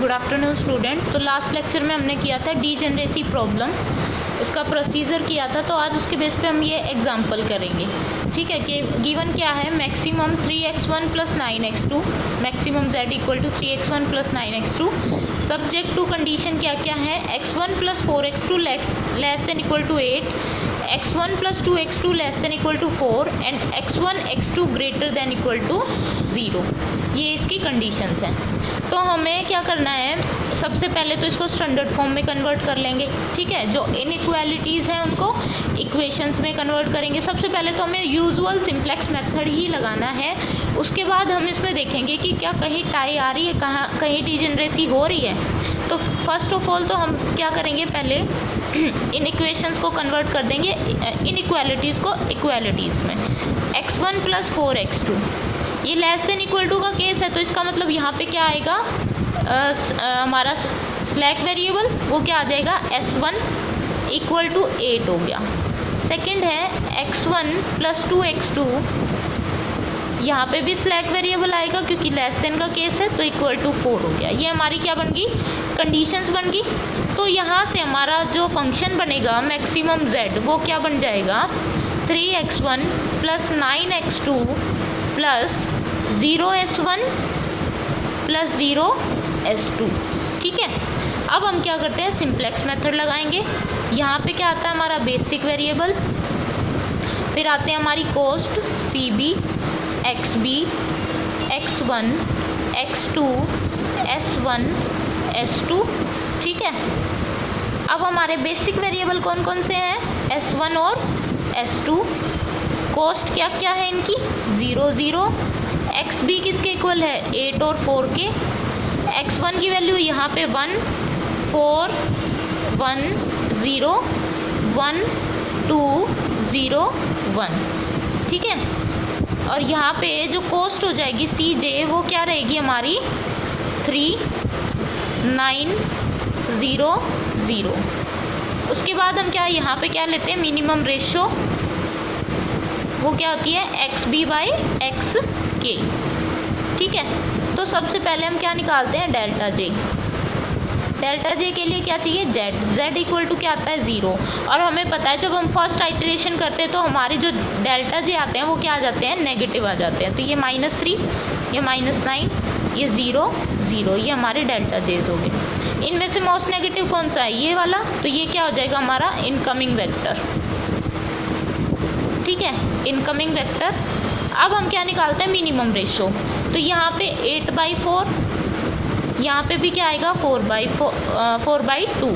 Good afternoon student. तो last lecture में हमने किया था डीजेनरेसी प्रॉब्लम, उसका प्रोसीजर किया था। तो आज उसके बेस पे हम ये एग्जांपल करेंगे। ठीक है कि गिवन क्या है, maximum 3x1 + 9x2, maximum z = 3x1 + 9x2, subject to condition क्या क्या है, x1 + 4x2 less than equal to 8, x1 + 2x2 less than equal to 4 and x1 x2 greater than equal to 0। ये इसकी कंडीशंस हैं। तो हमें क्या करना है, सबसे पहले तो इसको स्टैंडर्ड फॉर्म में कन्वर्ट कर लेंगे। ठीक है, जो इनइक्वालिटीज़ हैं उनको इक्वेशंस में कन्वर्ट करेंगे। सबसे पहले तो हमें यूजुअल सिंप्लेक्स मेथड ही लगाना है। उसके बाद हम इसमें देखेंगे कि क्या कहीं टाई आ रही है, कहीं डीजेनरेसी हो रही है। तो फर्स्ट ऑफ ऑल तो हम क्या करेंगे, पहले इन इक्वेशंस को कन्वर्ट कर देंगे इनइक्वालिटीज़ को इक्वालिटीज़ में। x1 + 4x2 ये लेस देन इक्वल टू का केस है, तो इसका मतलब यहाँ पे क्या आएगा, हमारा स्लैक वेरिएबल वो क्या आ जाएगा, s1 = 8 हो गया। सेकंड है x1 + 2x2, यहाँ पे भी स्लैक वेरिएबल आएगा क्योंकि लेस देन का केस है, तो = 4 हो गया। ये हमारी क्या बन गई, कंडीशंस बन गई। तो यहाँ से हमारा जो फंक्शन बनेगा मैक्सिमम z वो क्या बन जाएगा, 3x1 + 9x2 + 0s1 + 0s2। ठीक है, अब हम क्या करते हैं, सिंप्लेक्स मेथड लगाएंगे। यहाँ पे क्या आता है हमारा बेसिक वेरिएबल, फिर आते हैं हमारी cost cb, xb, x1, x2, s1, s2। ठीक है, अब हमारे बेसिक वेरिएबल कौन कौन से हैं, s1 और s2। कॉस्ट क्या क्या है इनकी, 0 0। xb किसके इक्वल है, 8 और 4 के। x1 की वैल्यू यहाँ पे 1 4 1 0 1 2 0 1। ठीक है, और यहाँ पे जो कॉस्ट हो जाएगी cj वो क्या रहेगी हमारी, 3 9 0 0। उसके बाद हम क्या यहाँ पे क्या लेते हैं, मिनिमम रेशो वो क्या होती है, xb/xk। ठीक है, तो सबसे पहले हम क्या निकालते हैं, डेल्टा j। डेल्टा j के लिए क्या चाहिए, z इक्वल टू क्या आता है, 0। और हमें पता है जब हम फर्स्ट आइटरेशन करते हैं तो हमारे जो डेल्टा j आते हैं वो क्या आ जाते हैं, नेगेटिव आ जाते हैं। तो ये -3, ये -9, ये 0 0, ये हमारे डेल्टा j's हो गए। इनमें से मोस्ट नेगेटिव कौन सा है, ये वाला। तो ये क्या हो जाएगा हमारा इनकमिंग वेक्टर। ठीक है, इनकमिंग वेक्टर। अब हम क्या निकालते हैं, मिनिमम रेशो। तो यहाँ पे 8/4, यहाँ पे भी क्या आएगा, 4/2।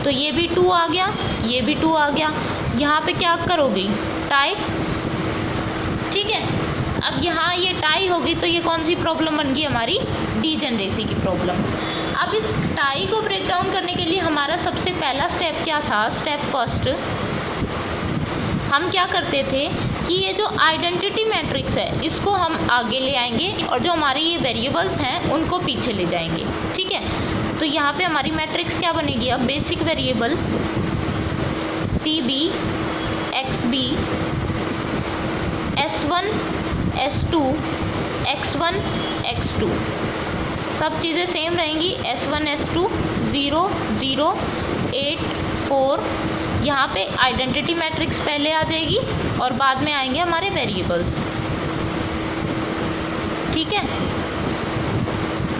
तो ये भी 2 आ गया, ये भी 2 आ गया। यहाँ पे क्या करोगी, टाई। ठीक है, अब यहाँ ये टाई होगी तो ये कौन सी प्रॉब्लम बन गई हमारी, डीजेनरेसी की प्रॉब्लम। अब इस टाई को ब्रेक डाउन करने के लिए हमारा सबसे पहला स्टेप क्या था, स्टेप फर्स्ट हम क्या करते थे कि ये जो आइडेंटिटी मैट्रिक्स है इसको हम आगे ले आएंगे और जो हमारे ये वेरिएबल्स हैं उनको पीछे ले जाएंगे। ठीक है, तो यहाँ पे हमारी मैट्रिक्स क्या बनेगी, अब basic variable cb, xb, s1, s2, x1, x2 सब चीज़ें सेम रहेंगी। s1 s2 0 0 8 4। यहाँ पे आइडेंटिटी मैट्रिक्स पहले आ जाएगी और बाद में आएंगे हमारे वेरिएबल्स। ठीक है,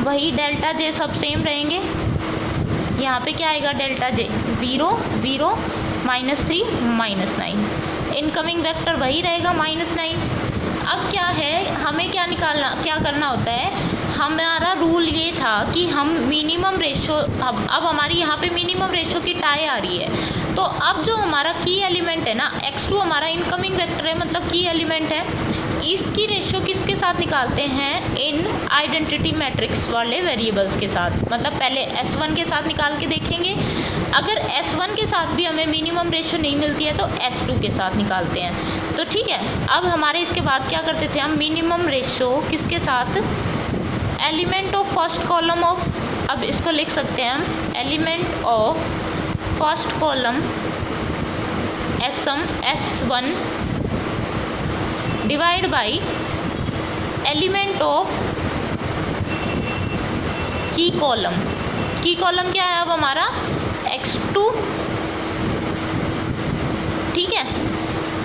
वही डेल्टा j सब सेम रहेंगे। यहाँ पे क्या आएगा, डेल्टा j 0 0 -3 -9। इनकमिंग वेक्टर वही रहेगा -9। अब क्या है, हमें क्या निकालना, क्या करना होता है, हमारा रूल ये था कि हम मिनिमम रेशो, अब हमारी यहाँ पे मिनिमम रेशो की टाई आ रही है। तो अब जो हमारा की एलिमेंट है ना, x2 हमारा इनकमिंग वेक्टर है, मतलब की एलिमेंट है, इसकी रेशो किसके साथ निकालते हैं, इन आइडेंटिटी मैट्रिक्स वाले वेरिएबल्स के साथ। मतलब पहले s1 के साथ निकाल के देखेंगे, अगर s1 के साथ भी हमें मिनिमम रेशो नहीं मिलती है तो s2 के साथ निकालते हैं। तो ठीक है, अब हमारे इसके बाद क्या करते थे हम, मिनिमम रेशो किसके साथ, element of first column of, अब इसको लिख सकते हैं हम, element of first column s1 divide by element of की कॉलम। की कॉलम क्या है अब हमारा x2, ठीक है।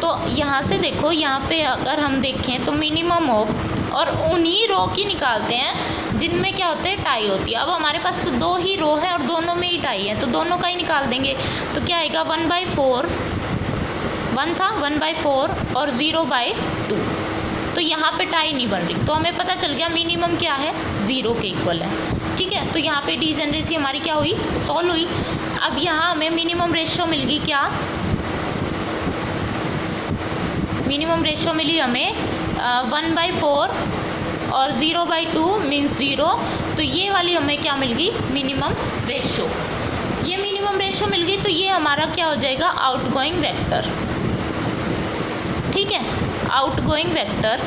तो यहाँ से देखो, यहाँ पे अगर हम देखें तो मिनिमम ऑफ, और उन्हीं रो की निकालते हैं जिनमें क्या होते हैं टाई होती है। अब हमारे पास तो 2 ही रो है और दोनों में ही टाई है, तो दोनों का ही निकाल देंगे। तो क्या आएगा 1/4, 1 था 1/4 और 0/2। तो यहाँ पे टाई नहीं बन रही, तो हमें पता चल गया मिनिमम क्या है 0 के इक्वल है, ठीक है। तो यहाँ पे डिजेनरेसी हमारी क्या हुई, सॉल्व हुई। अब यहाँ हमें मिनिमम रेशियो मिल गई, क्या मिनिमम रेशियो मिली हमें 1/4 और 0/2 मीन्स 0। तो ये वाली हमें क्या मिल गई, मिनिमम रेशियो। ये मिनिमम रेशियो मिल गई, तो ये हमारा क्या हो जाएगा, आउटगोइंग वेक्टर, ठीक है, आउटगोइंग वेक्टर।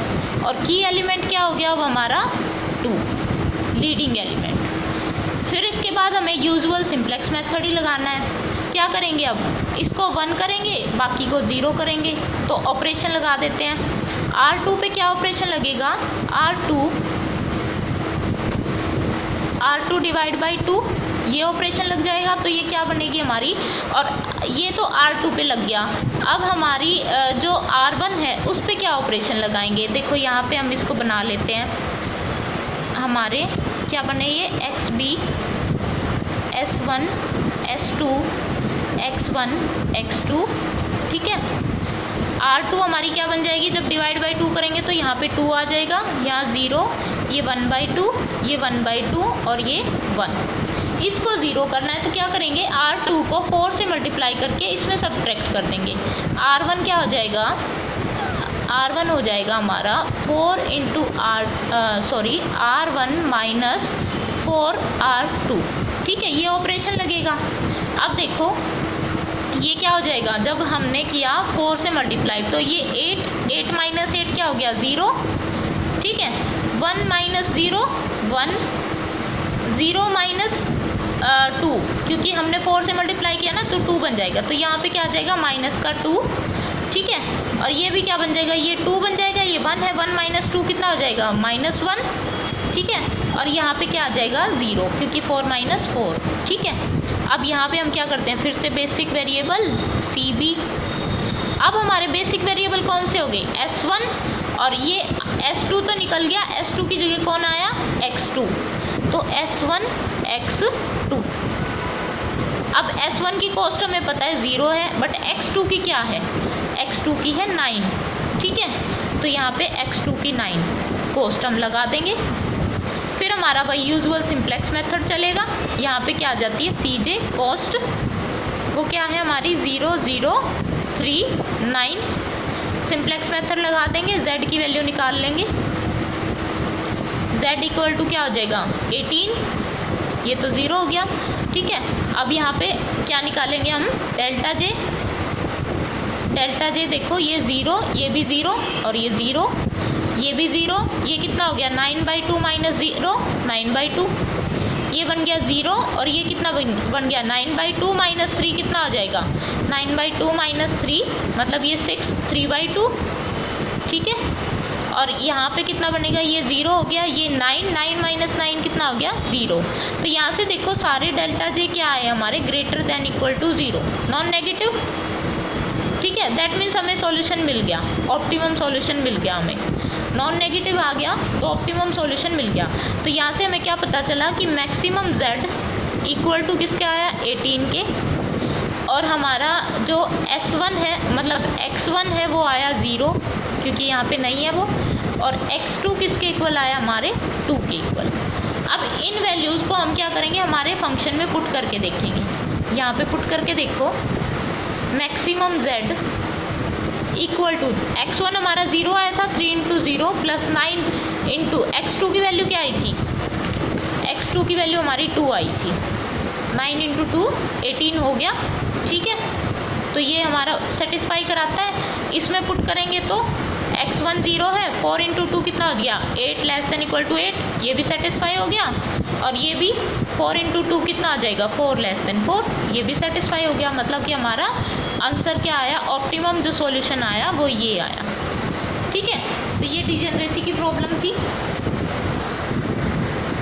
और की एलिमेंट क्या हो गया अब हमारा 2, लीडिंग एलिमेंट। फिर इसके बाद हमें यूजुअल सिंप्लेक्स मेथड ही लगाना है। क्या करेंगे, अब इसको 1 करेंगे, बाकी को 0 करेंगे। तो ऑपरेशन लगा देते हैं। R2 पे क्या ऑपरेशन लगेगा, R2 डिवाइड बाई 2, ये ऑपरेशन लग जाएगा। तो ये क्या बनेगी हमारी, और ये तो R2 पे लग गया। अब हमारी जो R1 है उस पे क्या ऑपरेशन लगाएंगे, देखो यहाँ पे हम इसको बना लेते हैं। हमारे क्या बने ये XB, S1, S2, X1, X2, ठीक है। R2 हमारी क्या बन जाएगी, जब डिवाइड बाई 2 करेंगे तो यहाँ पे 2 आ जाएगा, यहाँ 0, ये 1/2, ये 1/2 और ये 1। इसको 0 करना है तो क्या करेंगे, R2 को 4 से मल्टीप्लाई करके इसमें सब्ट्रैक्ट कर देंगे। R1 क्या हो जाएगा, R1 हो जाएगा हमारा 4 इंटू R1 माइनस 4R2, ठीक है। ये ऑपरेशन लगेगा। अब देखो ये क्या हो जाएगा, जब हमने किया 4 से मल्टीप्लाई, तो ये 8 माइनस 8 क्या हो गया 0, ठीक है। 1 माइनस 0 1, 0 माइनस 2, क्योंकि हमने 4 से मल्टीप्लाई किया ना तो 2 बन जाएगा। तो यहाँ पे क्या आ जाएगा माइनस का 2, ठीक है। और ये भी क्या बन जाएगा, ये 2 बन जाएगा, ये 1 है, 1 माइनस 2 कितना हो जाएगा -1, ठीक है। और यहाँ पे क्या आ जाएगा 0, क्योंकि 4 माइनस 4, ठीक है। अब यहाँ पे हम क्या करते हैं, फिर से बेसिक वेरिएबल CB। अब हमारे बेसिक वेरिएबल कौन से हो गए, S1, और ये S2 तो निकल गया, S2 की जगह कौन आया X2, तो S1 X2। अब S1 की कॉस्ट हमें पता है 0 है, बट X2 की क्या है, X2 की है 9, ठीक है। तो यहाँ पे X2 की 9 कॉस्ट हम लगा देंगे। फिर हमारा वही यूजुअल सिंप्लेक्स मेथड चलेगा। यहाँ पे क्या आ जाती है CJ कॉस्ट, वो क्या है हमारी 0 0 3 9। सिंप्लेक्स मेथड लगा देंगे, Z की वैल्यू निकाल लेंगे। Z इक्वल टू क्या हो जाएगा 18, ये तो 0 हो गया, ठीक है। अब यहाँ पे क्या निकालेंगे हम, डेल्टा J देखो, ये 0, ये भी 0 और ये 0, ये भी 0, ये कितना हो गया 9/2 माइनस 0, 9/2, ये बन गया 0, और ये कितना बन गया 9/2 माइनस 3 कितना हो जाएगा 9/2 माइनस 3, मतलब ये 6, 3/2, ठीक है। और यहाँ पे कितना बनेगा, ये 0 हो गया, ये 9 माइनस 9 कितना हो गया 0। तो यहाँ से देखो सारे डेल्टा J क्या आए हमारे greater than equal to 0, non negative, ठीक है। दैट मीन्स हमें सॉल्यूशन मिल गया, ऑप्टिमम सॉल्यूशन मिल गया हमें। नॉन नेगेटिव आ गया तो ऑप्टिमम सॉल्यूशन मिल गया। तो यहाँ से हमें क्या पता चला कि मैक्सिमम Z इक्वल टू किसके आया 18 के, और हमारा जो S1 है मतलब X1 है वो आया 0, क्योंकि यहाँ पे नहीं है वो, और X2 किसके इक्वल आया हमारे 2 के इक्वल। अब इन वैल्यूज़ को हम क्या करेंगे, हमारे फंक्शन में पुट करके देखेंगे। यहाँ पे पुट करके देखो, maximum Z equal to X1 हमारा 0 आया था, 3 इंटू 0 प्लस 9 इंटू X2 की वैल्यू क्या आई थी, X2 की वैल्यू हमारी 2 आई थी, 9 इंटू 2 18 हो गया, ठीक है। तो ये हमारा सेटिस्फाई कराता है। इसमें पुट करेंगे तो X1 0 है, 4 इंटू 2 कितना हो गया 8 लेस देन इक्वल टू 8, ये भी सेटिस्फाई हो गया। और ये भी 4 इंटू 2 कितना आ जाएगा 4 लेस देन 4, ये भी सेटिस्फाई हो गया। मतलब कि हमारा आंसर क्या आया, ऑप्टिमम जो सॉल्यूशन आया वो ये आया, ठीक है। तो ये डिजेनरेसी की प्रॉब्लम थी।